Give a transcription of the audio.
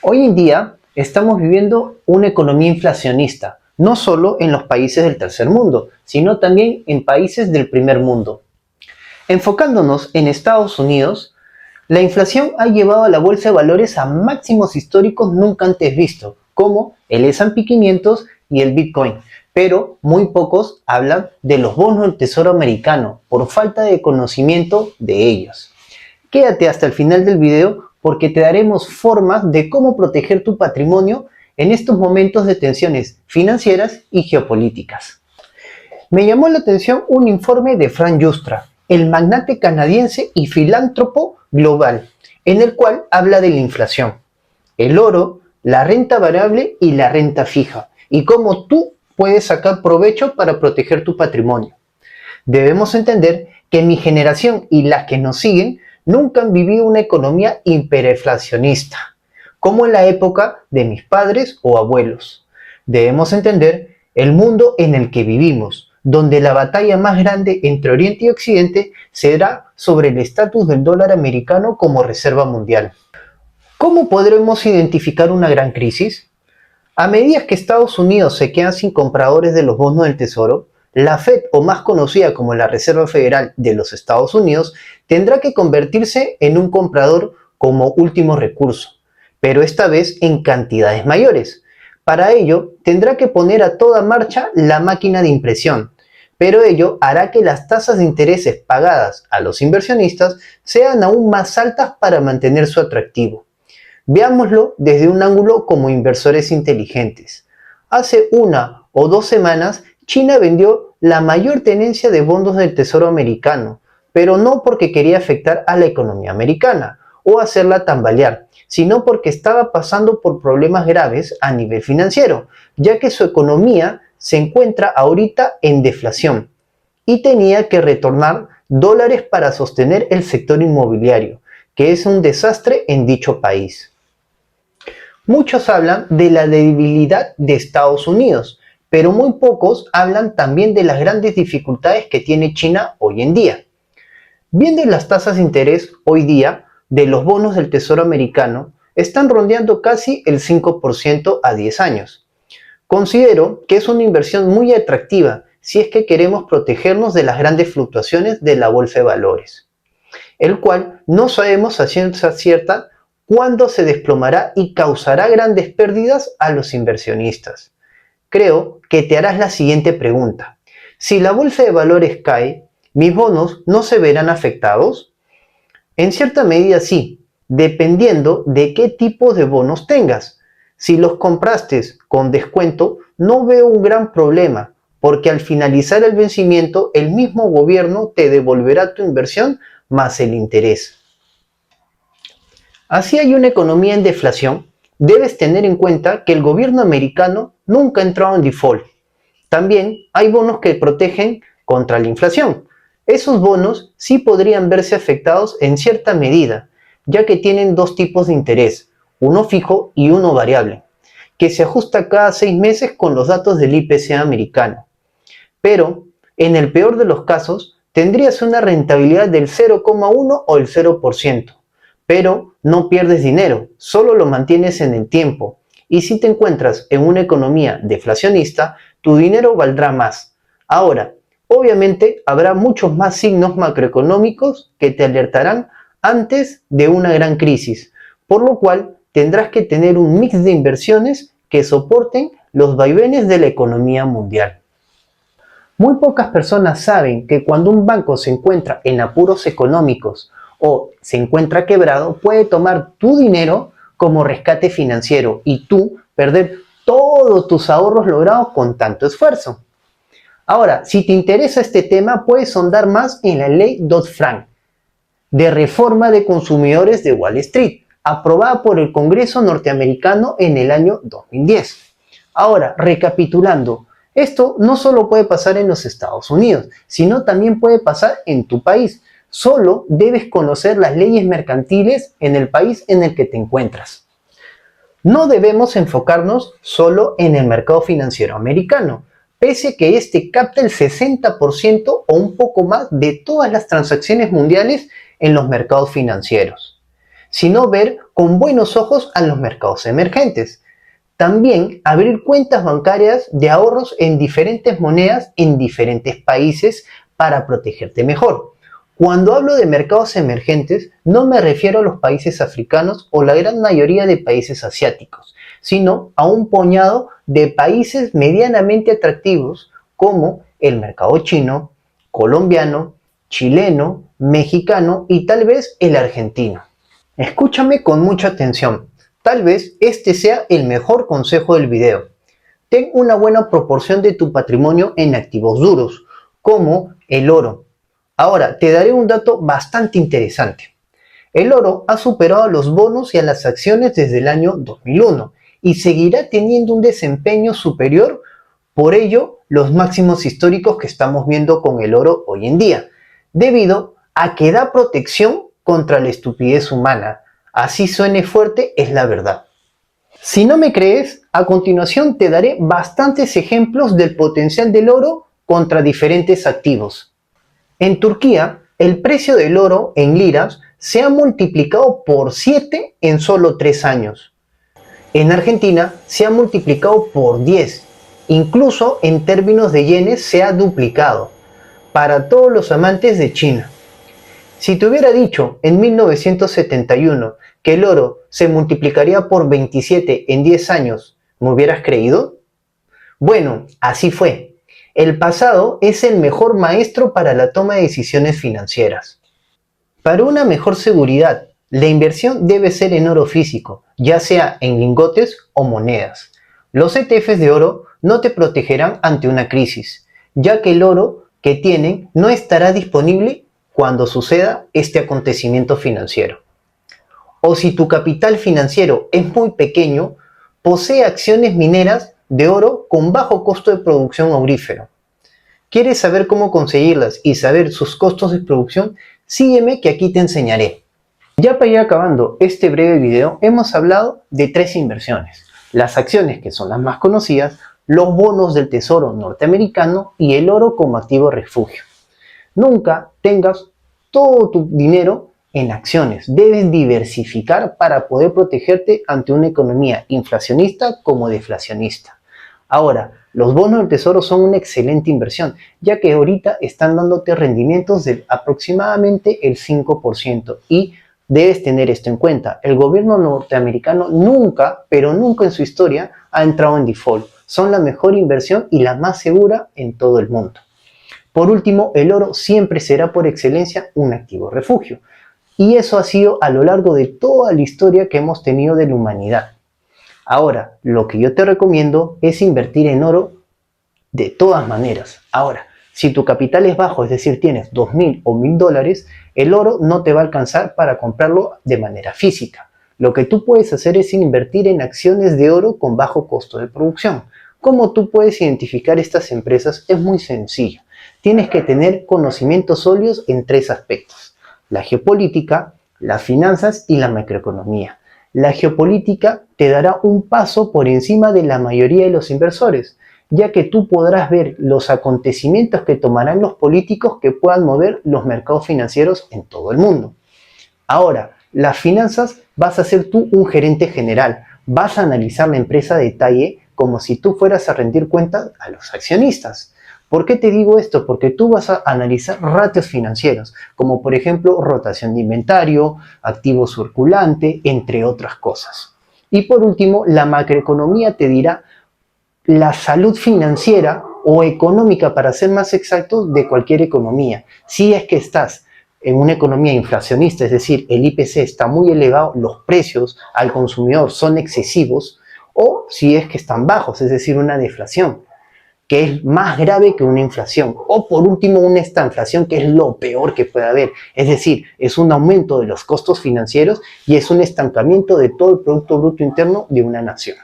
Hoy en día estamos viviendo una economía inflacionista, no solo en los países del tercer mundo, sino también en países del primer mundo. Enfocándonos en Estados Unidos, la inflación ha llevado a la bolsa de valores a máximos históricos nunca antes vistos, como el S&P 500 y el Bitcoin, pero muy pocos hablan de los bonos del Tesoro americano por falta de conocimiento de ellos. Quédate hasta el final del video porque te daremos formas de cómo proteger tu patrimonio en estos momentos de tensiones financieras y geopolíticas. Me llamó la atención un informe de Frank Yustra, el magnate canadiense y filántropo global, en el cual habla de la inflación, el oro, la renta variable y la renta fija, y cómo tú puedes sacar provecho para proteger tu patrimonio. Debemos entender que mi generación y las que nos siguen nunca han vivido una economía hiperinflacionista, como en la época de mis padres o abuelos. Debemos entender el mundo en el que vivimos, donde la batalla más grande entre Oriente y Occidente será sobre el estatus del dólar americano como reserva mundial. ¿Cómo podremos identificar una gran crisis? A medida que Estados Unidos se queda sin compradores de los bonos del Tesoro, la Fed, o más conocida como la Reserva Federal de los Estados Unidos, tendrá que convertirse en un comprador como último recurso, pero esta vez en cantidades mayores. Para ello, tendrá que poner a toda marcha la máquina de impresión, pero ello hará que las tasas de intereses pagadas a los inversionistas sean aún más altas para mantener su atractivo. Veámoslo desde un ángulo como inversores inteligentes. Hace 1 o 2 semanas, China vendió la mayor tenencia de bonos del Tesoro americano, pero no porque quería afectar a la economía americana o hacerla tambalear, sino porque estaba pasando por problemas graves a nivel financiero, ya que su economía se encuentra ahorita en deflación y tenía que retornar dólares para sostener el sector inmobiliario, que es un desastre en dicho país. Muchos hablan de la debilidad de Estados Unidos, pero muy pocos hablan también de las grandes dificultades que tiene China hoy en día. Viendo las tasas de interés hoy día de los bonos del Tesoro americano, están rondeando casi el 5% a 10 años. Considero que es una inversión muy atractiva si es que queremos protegernos de las grandes fluctuaciones de la bolsa de valores, el cual no sabemos a ciencia cierta cuándo se desplomará y causará grandes pérdidas a los inversionistas. Creo que te harás la siguiente pregunta. Si la bolsa de valores cae, ¿mis bonos no se verán afectados? En cierta medida sí, dependiendo de qué tipo de bonos tengas. Si los compraste con descuento, no veo un gran problema, porque al finalizar el vencimiento, el mismo gobierno te devolverá tu inversión más el interés. Así hay una economía en deflación, debes tener en cuenta que el gobierno americano nunca ha entrado en default. También hay bonos que protegen contra la inflación. Esos bonos sí podrían verse afectados en cierta medida, ya que tienen dos tipos de interés, uno fijo y uno variable, que se ajusta cada 6 meses con los datos del IPC americano. Pero, en el peor de los casos, tendrías una rentabilidad del 0,1 o el 0%. Pero no pierdes dinero, solo lo mantienes en el tiempo. Y si te encuentras en una economía deflacionista, tu dinero valdrá más. Ahora, obviamente habrá muchos más signos macroeconómicos que te alertarán antes de una gran crisis, por lo cual tendrás que tener un mix de inversiones que soporten los vaivenes de la economía mundial. Muy pocas personas saben que cuando un banco se encuentra en apuros económicos o se encuentra quebrado, puede tomar tu dinero como rescate financiero y tú perder todos tus ahorros logrados con tanto esfuerzo. Ahora, si te interesa este tema, puedes sondar más en la ley Dodd-Frank de reforma de consumidores de Wall Street, aprobada por el Congreso norteamericano en el año 2010. Ahora, recapitulando, esto no solo puede pasar en los Estados Unidos, sino también puede pasar en tu país. Solo debes conocer las leyes mercantiles en el país en el que te encuentras. No debemos enfocarnos solo en el mercado financiero americano, pese a que este capta el 60% o un poco más de todas las transacciones mundiales en los mercados financieros. sino ver con buenos ojos a los mercados emergentes. También abrir cuentas bancarias de ahorros en diferentes monedas en diferentes países para protegerte mejor. Cuando hablo de mercados emergentes, no me refiero a los países africanos o la gran mayoría de países asiáticos, sino a un puñado de países medianamente atractivos como el mercado chino, colombiano, chileno, mexicano y tal vez el argentino. Escúchame con mucha atención. Tal vez este sea el mejor consejo del video. Ten una buena proporción de tu patrimonio en activos duros, como el oro. Ahora, te daré un dato bastante interesante. El oro ha superado a los bonos y a las acciones desde el año 2001 y seguirá teniendo un desempeño superior, por ello los máximos históricos que estamos viendo con el oro hoy en día, debido a que da protección contra la estupidez humana. Así suene fuerte, es la verdad. Si no me crees, a continuación te daré bastantes ejemplos del potencial del oro contra diferentes activos. En Turquía, el precio del oro en liras se ha multiplicado por 7 en solo 3 años. En Argentina se ha multiplicado por 10. Incluso en términos de yenes se ha duplicado. Para todos los amantes de China. Si te hubiera dicho en 1971 que el oro se multiplicaría por 27 en 10 años, ¿me hubieras creído? Bueno, así fue. El pasado es el mejor maestro para la toma de decisiones financieras. Para una mejor seguridad, la inversión debe ser en oro físico, ya sea en lingotes o monedas. Los ETFs de oro no te protegerán ante una crisis, ya que el oro que tienen no estará disponible cuando suceda este acontecimiento financiero. O si tu capital financiero es muy pequeño, posee acciones mineras de oro con bajo costo de producción aurífero. ¿Quieres saber cómo conseguirlas y saber sus costos de producción? Sígueme que aquí te enseñaré. Ya para ir acabando este breve video, hemos hablado de 3 inversiones. Las acciones, que son las más conocidas, los bonos del tesoro norteamericano y el oro como activo refugio. Nunca tengas todo tu dinero en acciones. Debes diversificar para poder protegerte ante una economía inflacionista como deflacionista. Ahora, los bonos del tesoro son una excelente inversión, ya que ahorita están dándote rendimientos de aproximadamente el 5% y debes tener esto en cuenta. El gobierno norteamericano nunca, pero nunca en su historia, ha entrado en default. Son la mejor inversión y la más segura en todo el mundo. Por último, el oro siempre será por excelencia un activo refugio. Y eso ha sido a lo largo de toda la historia que hemos tenido de la humanidad. Ahora, lo que yo te recomiendo es invertir en oro de todas maneras. Ahora, si tu capital es bajo, es decir, tienes 2.000 o 1.000 dólares, el oro no te va a alcanzar para comprarlo de manera física. Lo que tú puedes hacer es invertir en acciones de oro con bajo costo de producción. ¿Cómo tú puedes identificar estas empresas? Es muy sencillo. Tienes que tener conocimientos sólidos en 3 aspectos: la geopolítica, las finanzas y la macroeconomía. La geopolítica te dará un paso por encima de la mayoría de los inversores, ya que tú podrás ver los acontecimientos que tomarán los políticos que puedan mover los mercados financieros en todo el mundo. Ahora, las finanzas vas a ser tú un gerente general, vas a analizar la empresa a detalle como si tú fueras a rendir cuentas a los accionistas. ¿Por qué te digo esto? Porque tú vas a analizar ratios financieros, como por ejemplo rotación de inventario, activo circulante, entre otras cosas. Y por último, la macroeconomía te dirá la salud financiera o económica, para ser más exactos, de cualquier economía. Si es que estás en una economía inflacionista, es decir, el IPC está muy elevado, los precios al consumidor son excesivos, o si es que están bajos, es decir, una deflación, que es más grave que una inflación, o por último una estanflación, que es lo peor que puede haber, es decir, es un aumento de los costos financieros y es un estancamiento de todo el Producto Bruto Interno de una nación.